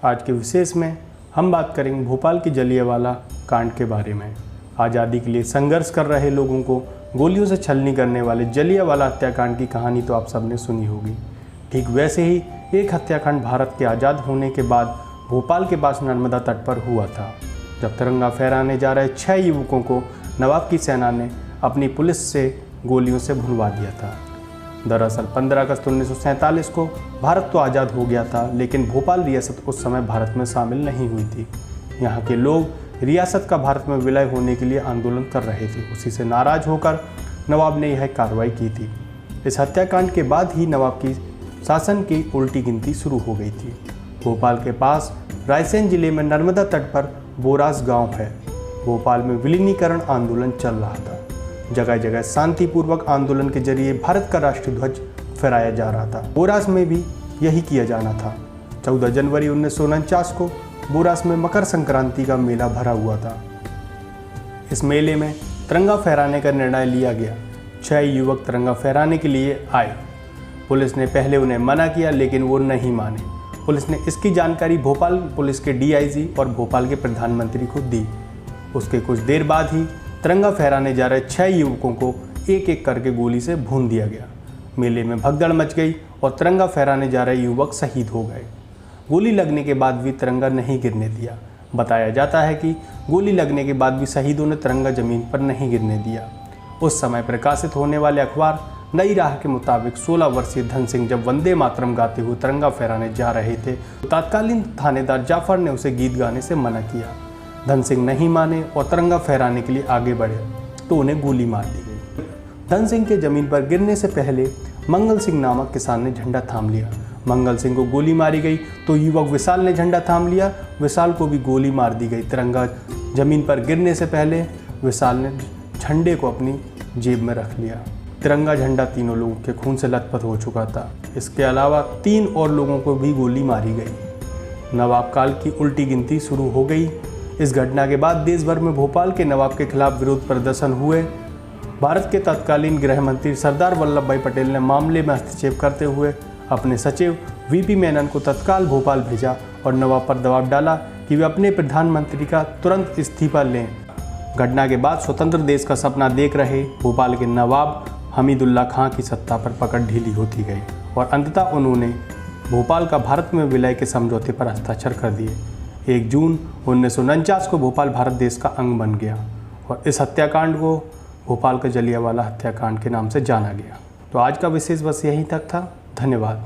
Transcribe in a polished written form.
आज के विशेष में हम बात करेंगे भोपाल की जलियांवाला कांड के बारे में। आज़ादी के लिए संघर्ष कर रहे लोगों को गोलियों से छलनी करने वाले जलियांवाला हत्याकांड की कहानी तो आप सबने सुनी होगी। ठीक वैसे ही एक हत्याकांड भारत के आज़ाद होने के बाद भोपाल के पास नर्मदा तट पर हुआ था, जब तिरंगा फहराने जा रहे 6 युवकों को नवाब की सेना ने अपनी पुलिस से गोलियों से भुनवा दिया था। दरअसल 15 अगस्त 1947 को भारत तो आज़ाद हो गया था, लेकिन भोपाल रियासत उस समय भारत में शामिल नहीं हुई थी। यहाँ के लोग रियासत का भारत में विलय होने के लिए आंदोलन कर रहे थे। उसी से नाराज होकर नवाब ने यह कार्रवाई की थी। इस हत्याकांड के बाद ही नवाब की शासन की उल्टी गिनती शुरू हो गई थी। भोपाल के पास रायसेन जिले में नर्मदा तट पर बोरास गांव है। भोपाल में विलीनीकरण आंदोलन चल रहा था। जगह जगह शांतिपूर्वक आंदोलन के जरिए भारत का राष्ट्रीय ध्वज फहराया जा रहा था। बोरास में भी यही किया जाना था। 14 जनवरी 1949 को बोरास में मकर संक्रांति का मेला भरा हुआ था। इस मेले में तिरंगा फहराने का निर्णय लिया गया। 6 युवक तिरंगा फहराने के लिए आए। पुलिस ने पहले उन्हें मना किया, लेकिन वो नहीं माने। पुलिस ने इसकी जानकारी भोपाल पुलिस के डीआईजी और भोपाल के प्रधानमंत्री को दी। उसके कुछ देर बाद ही तिरंगा फहराने जा रहे 6 युवकों को एक एक करके गोली से भून दिया गया। मेले में भगदड़ मच गई और तिरंगा फहराने जा रहे युवक शहीद हो गए। गोली लगने के बाद भी तिरंगा नहीं गिरने दिया। बताया जाता है कि गोली लगने के बाद भी शहीदों ने तिरंगा जमीन पर नहीं गिरने दिया। उस समय प्रकाशित होने वाले अखबार नई राह के मुताबिक 16 वर्षीय धन सिंह जब वंदे मातरम गाते हुए तिरंगा फहराने जा रहे थे तो तत्कालीन थानेदार जाफर ने उसे गीत गाने से मना किया। धन सिंह नहीं माने और तिरंगा फहराने के लिए आगे बढ़े तो उन्हें गोली मार दी गई। धन सिंह के जमीन पर गिरने से पहले मंगल सिंह नामक किसान ने झंडा थाम लिया। मंगल सिंह को गोली मारी गई तो युवक विशाल ने झंडा थाम लिया। विशाल को भी गोली मार दी गई। तिरंगा जमीन पर गिरने से पहले विशाल ने झंडे को अपनी जेब में रख लिया। तिरंगा झंडा तीनों लोगों के खून से लथपथ हो चुका था। इसके अलावा 3 और लोगों को भी गोली मारी गई। नवाब काल की उल्टी गिनती शुरू हो गई। इस घटना के बाद देश भर में भोपाल के नवाब के खिलाफ विरोध प्रदर्शन हुए। भारत के तत्कालीन गृह मंत्री सरदार वल्लभ भाई पटेल ने मामले में हस्तक्षेप करते हुए अपने सचिव वीपी मेनन को तत्काल भोपाल भेजा और नवाब पर दबाव डाला कि वे अपने प्रधानमंत्री का तुरंत इस्तीफा लें। घटना के बाद स्वतंत्र देश का सपना देख रहे भोपाल के नवाब हमीदुल्ला खां की सत्ता पर पकड़ ढीली होती गई और अंततः उन्होंने भोपाल का भारत में विलय के समझौते पर हस्ताक्षर कर दिए। 1 जून 1949 को भोपाल भारत देश का अंग बन गया और इस हत्याकांड को भोपाल का जलियांवाला हत्याकांड के नाम से जाना गया। तो आज का विशेष बस यहीं तक था। धन्यवाद।